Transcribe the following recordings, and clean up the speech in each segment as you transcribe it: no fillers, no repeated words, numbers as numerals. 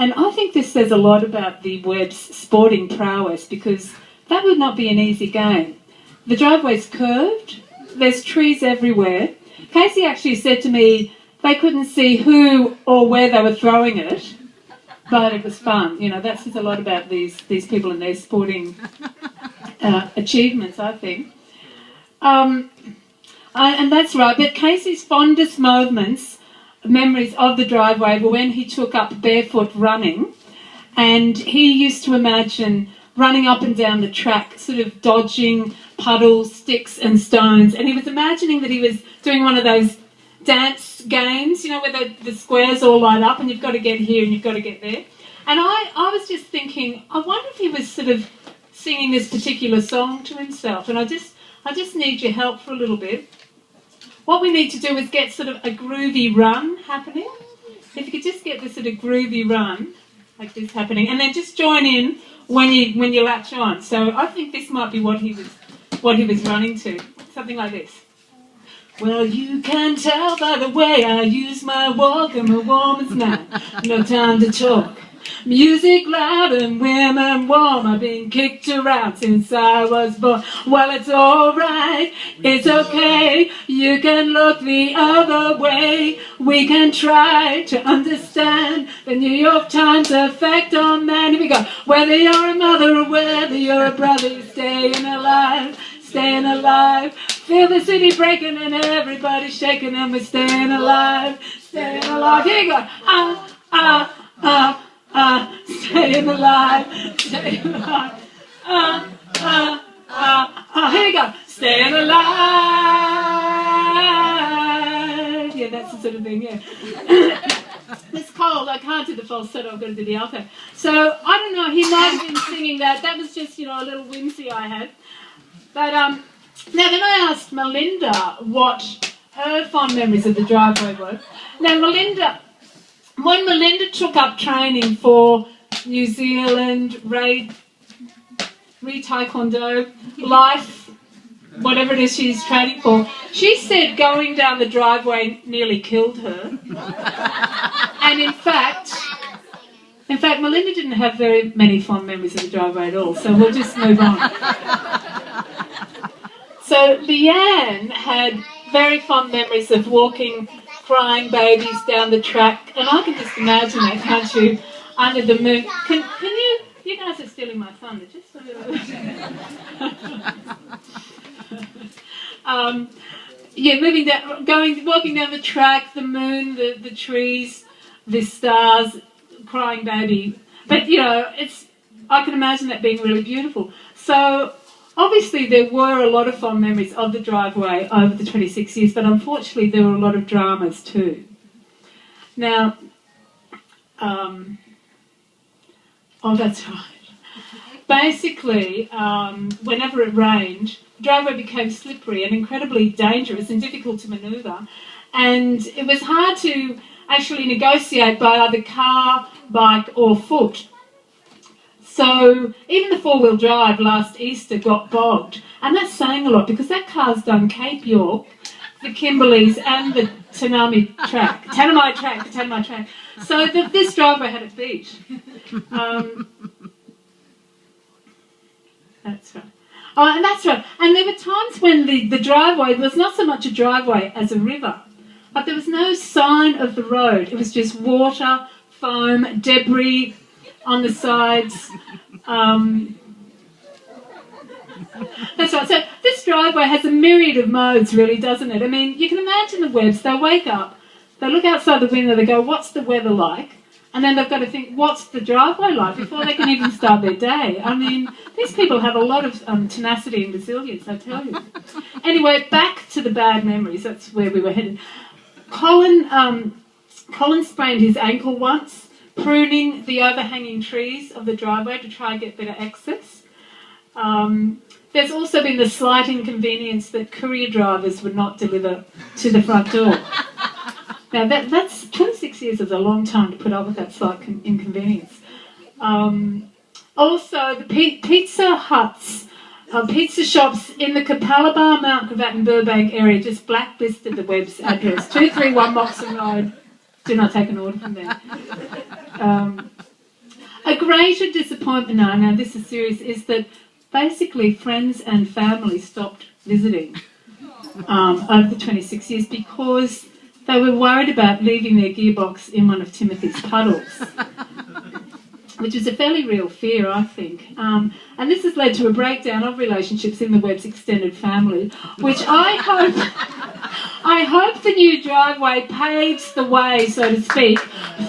And I think this says a lot about the Webb's sporting prowess, because that would not be an easy game. The driveway's curved, there's trees everywhere. Casey actually said to me they couldn't see who or where they were throwing it, but it was fun. You know, that says a lot about these people and their sporting achievements, I think. And that's right, but Casey's fondest memories of the driveway were when he took up barefoot running, and he used to imagine running up and down the track, sort of dodging puddles, sticks and stones, and he was imagining that he was doing one of those dance games, you know, where the squares all line up and you've got to get here and you've got to get there. And I was just thinking, I wonder if he was sort of singing this particular song to himself, and I just need your help for a little bit. What we need to do is get sort of a groovy run happening. If you could just get this sort of groovy run like this happening, and then just join in when you latch on. So I think this might be what he was running to, something like this. Well, you can tell by the way I use my walk, I'm a woman's man, no time to talk. Music loud and women warm, I've been kicked around since I was born. Well, it's alright, it's okay, you can look the other way. We can try to understand the New York Times effect on man. Here we go. Whether you're a mother or whether you're a brother, you're staying alive, staying alive. Feel the city breaking and everybody shaking, and we're staying alive, staying alive. Here you go. Staying alive, staying alive. Here you go. Staying alive. Yeah, that's the sort of thing, yeah. It's cold, I can't do the falsetto, I've got to do the alto. So, I don't know, he might have been singing that. That was just, you know, a little whimsy I had. But, now then I asked Melinda what her fond memories of the driveway were. Now, when Melinda took up training for New Zealand, Taekwondo, life, whatever it is she's training for, she said going down the driveway nearly killed her. And in fact, Melinda didn't have very many fond memories of the driveway at all, so we'll just move on. So Leanne had very fond memories of walking crying babies down the track, and I can just imagine that, can't you? Under the moon. Can you guys are stealing my thunder, just a little bit. Walking down the track, the moon, the trees, the stars, crying baby. But you know, I can imagine that being really beautiful. So obviously there were a lot of fond memories of the driveway over the 26 years, but unfortunately there were a lot of dramas too. Now, that's right. Basically, whenever it rained, the driveway became slippery and incredibly dangerous and difficult to manoeuvre, and it was hard to actually negotiate by either car, bike or foot. So even the four-wheel drive last Easter got bogged, and that's saying a lot because that car's done Cape York, the Kimberleys and the Tanami track. So this driveway had it beat. That's right. Oh, and that's right. And there were times when the driveway was not so much a driveway as a river, but there was no sign of the road. It was just water, foam, debris on the sides. That's right. So this driveway has a myriad of modes, really, doesn't it? I mean, you can imagine the Webbs. They wake up, they look outside the window, they go, what's the weather like? And then they've got to think, what's the driveway like before they can even start their day? I mean, these people have a lot of tenacity and resilience, I tell you. Anyway, back to the bad memories. That's where we were headed. Colin sprained his ankle once, pruning the overhanging trees of the driveway to try and get better access. There's also been the slight inconvenience that courier drivers would not deliver to the front door. Now, that's 26 years is a long time to put up with that slight inconvenience. Also, the pizza huts, pizza shops in the Capalaba, Mount Gravatt and Burbank area just blacklisted the Webb's address, 231 Moxon Road. Do not take an order from them. greater disappointment, now this is serious, is that basically friends and family stopped visiting over the 26 years because they were worried about leaving their gearbox in one of Timothy's puddles, which is a fairly real fear, I think. And this has led to a breakdown of relationships in the Webb's extended family, which I hope the new driveway paves the way, so to speak,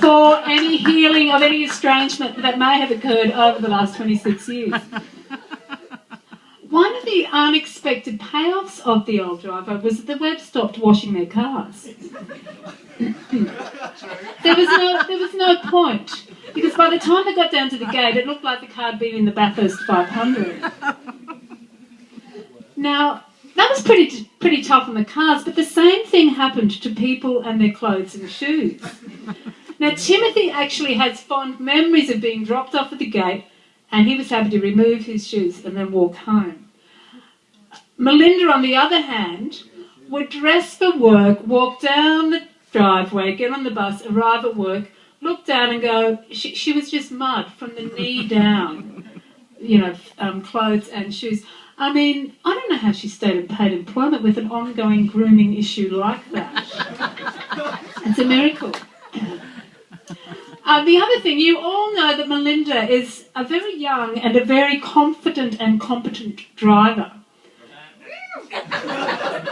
for any healing of any estrangement that may have occurred over the last 26 years. One of the unexpected payoffs of the old driveway was that the Webbs stopped washing their cars. There was no point, because by the time they got down to the gate, it looked like the car had been in the Bathurst 500. Now, that was pretty tough on the cars, but the same thing happened to people and their clothes and shoes. Now, Timothy actually has fond memories of being dropped off at the gate, and he was happy to remove his shoes and then walk home. Melinda, on the other hand, would dress for work, walk down the driveway, get on the bus, arrive at work, look down and go, she was just mud from the knee down, clothes and shoes. I mean, I don't know how she stayed in paid employment with an ongoing grooming issue like that. It's a miracle. The other thing, you all know that Melinda is a very young and a very confident and competent driver.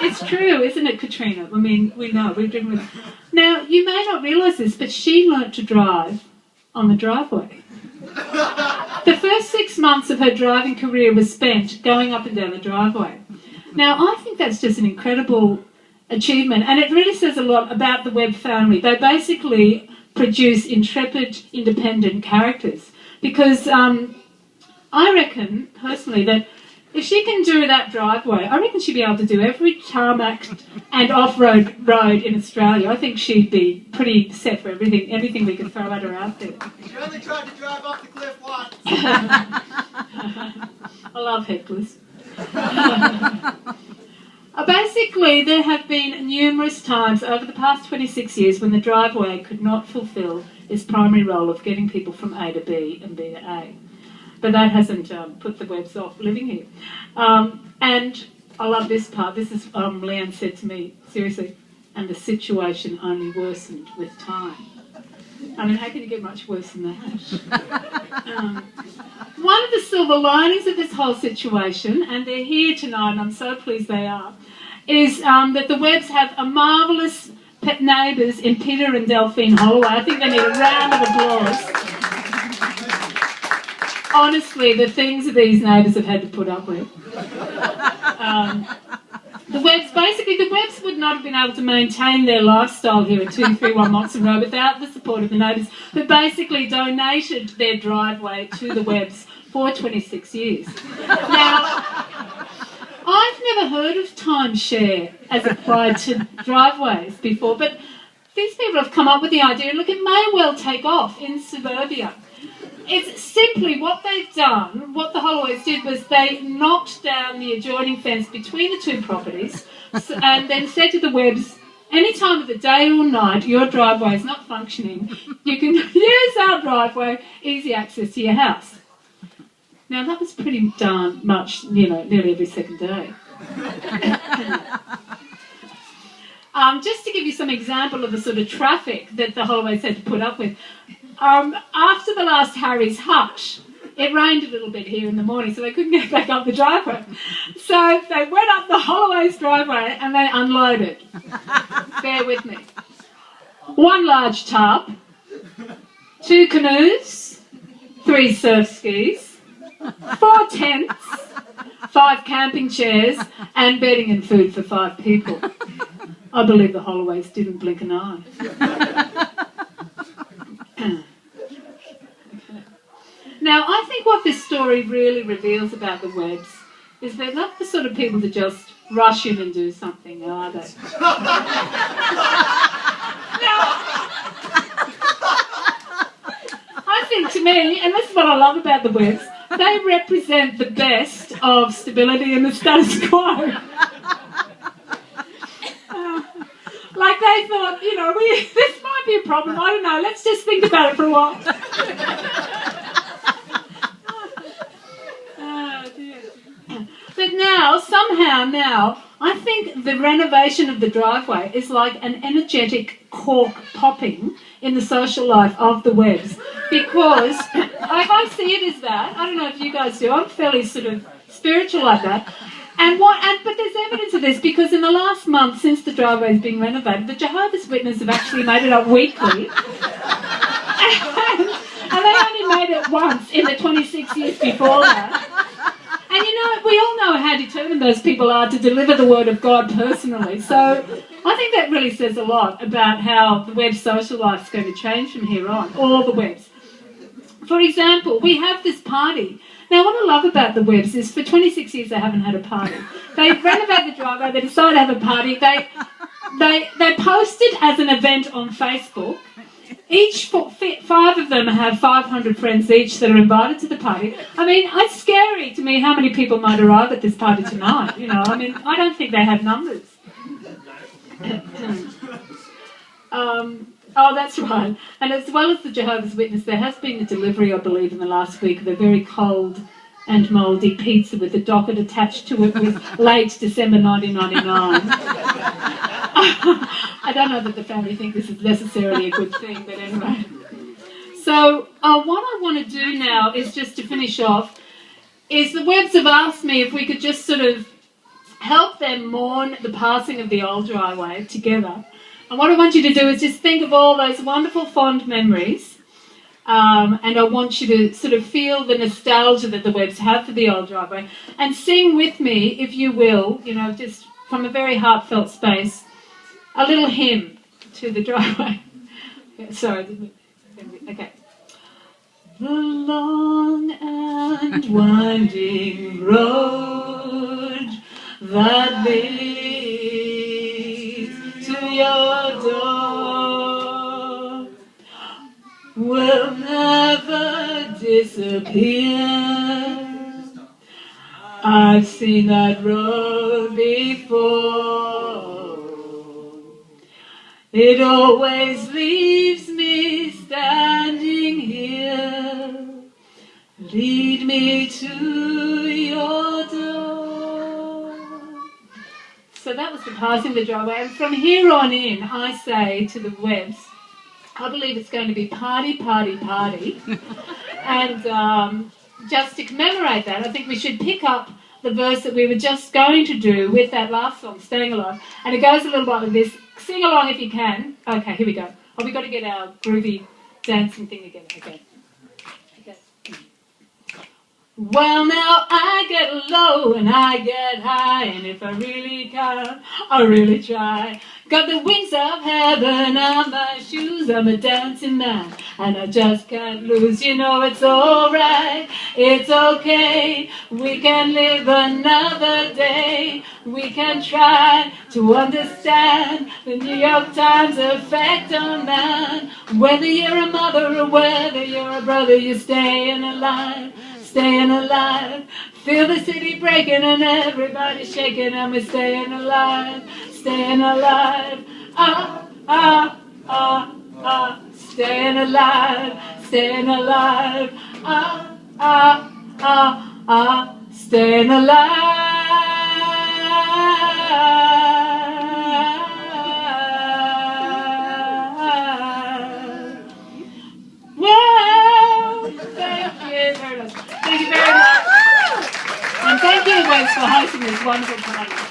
It's true, isn't it, Katrina? I mean, we know, we've driven with... Now, you may not realise this, but she learnt to drive on the driveway. The first 6 months of her driving career was spent going up and down the driveway. Now, I think that's just an incredible achievement, and it really says a lot about the Webb family. They basically produce intrepid, independent characters, because I reckon, personally, that if she can do that driveway, I reckon she'd be able to do every tarmac and off-road road in Australia. I think she'd be pretty set for anything we could throw at her out there. She only tried to drive off the cliff once. I love hecklers. Basically, there have been numerous times over the past 26 years when the driveway could not fulfil its primary role of getting people from A to B and B to A. But that hasn't put the Webbs off living here. And I love this part. This is Leanne said to me, seriously, and the situation only worsened with time. I mean, how can you get much worse than that? One of the silver linings of this whole situation, and they're here tonight, and I'm so pleased they are, is that the Webbs have a marvellous pet neighbours in Peter and Delphine Holloway. I think they need a round of applause. Honestly, the things that these neighbours have had to put up with. The Webbs would not have been able to maintain their lifestyle here at 231 Moxon Road without the support of the neighbours, who basically donated their driveway to the Webbs for 26 years. Now, I've never heard of timeshare as applied to driveways before, but these people have come up with the idea, and look, it may well take off in suburbia. It's simply what they've done, what the Holloways did was they knocked down the adjoining fence between the two properties and then said to the Webbs, any time of the day or night your driveway is not functioning, you can use our driveway, easy access to your house. Now that was pretty darn much, nearly every second day. Just to give you some example of the sort of traffic that the Holloways had to put up with, after the last Harry's Hutch, it rained a little bit here in the morning, so they couldn't get back up the driveway. So they went up the Holloway's driveway and they unloaded. Bear with me. 1 large tub, 2 canoes, 3 surf skis, 4 tents, 5 camping chairs, and bedding and food for 5 people. I believe the Holloways didn't blink an eye. Now, I think what this story really reveals about the Webbs is they're not the sort of people to just rush in and do something, are they? Now, I think to me, and this is what I love about the Webbs, they represent the best of stability and the status quo. Like they thought, this might be a problem, I don't know, let's just think about it for a while. are now, I think the renovation of the driveway is like an energetic cork popping in the social life of the Webbs, because I see it as that. I don't know if you guys do. I'm fairly sort of spiritual like that. But there's evidence of this, because in the last month since the driveway has been renovated, the Jehovah's Witnesses have actually made it up weekly. And they only made it once in the 26 years before that. And you know, we all know how determined those people are to deliver the word of God personally. So I think that really says a lot about how the Webb's social life is going to change from here on, all the Webbs. For example, we have this party. Now, what I love about the Webbs is for 26 years they haven't had a party. They renovated the driveway, they decided to have a party. They posted as an event on Facebook. Each 5 of them have 500 friends each that are invited to the party. I mean, it's scary to me how many people might arrive at this party tonight. You know, I mean, I don't think they have numbers. Oh, that's right. And as well as the Jehovah's Witness, there has been a delivery, I believe, in the last week of a very cold and mouldy pizza with a docket attached to it with late December 1999. I don't know that the family think this is necessarily a good thing, but anyway. So what I want to do now is just to finish off, is the Webbs have asked me if we could just sort of help them mourn the passing of the old driveway together. And what I want you to do is just think of all those wonderful fond memories, and I want you to sort of feel the nostalgia that the Webbs have for the old driveway, and sing with me, if you will, you know, just from a very heartfelt space, a little hymn to the driveway. Sorry. Okay. The long and winding road that leads to your door will never disappear. I've seen that road before. It always leaves me standing here. Lead me to your door. So that was the passing of the driveway. And from here on in, I say to the Webbs, I believe it's going to be party, party, party. And just to commemorate that, I think we should pick up the verse that we were just going to do with that last song, Staying Alive. And it goes a little bit like this. Sing along if you can. Okay, here we go. Oh, we've got to get our groovy dancing thing again. Okay. Well, now I get low and I get high, and if I really can, I really try. Got the wings of heaven on my shoes, I'm a dancing man, and I just can't lose. You know it's alright, it's okay, we can live another day. We can try to understand the New York Times effect on man. Whether you're a mother or whether you're a brother, you're staying alive. Staying alive, feel the city breaking and everybody shaking, and we're staying alive, staying alive, staying alive, staying alive, staying alive. Well, thank you very much. Thank you very much. And thank you, Webbs, for hosting this wonderful party.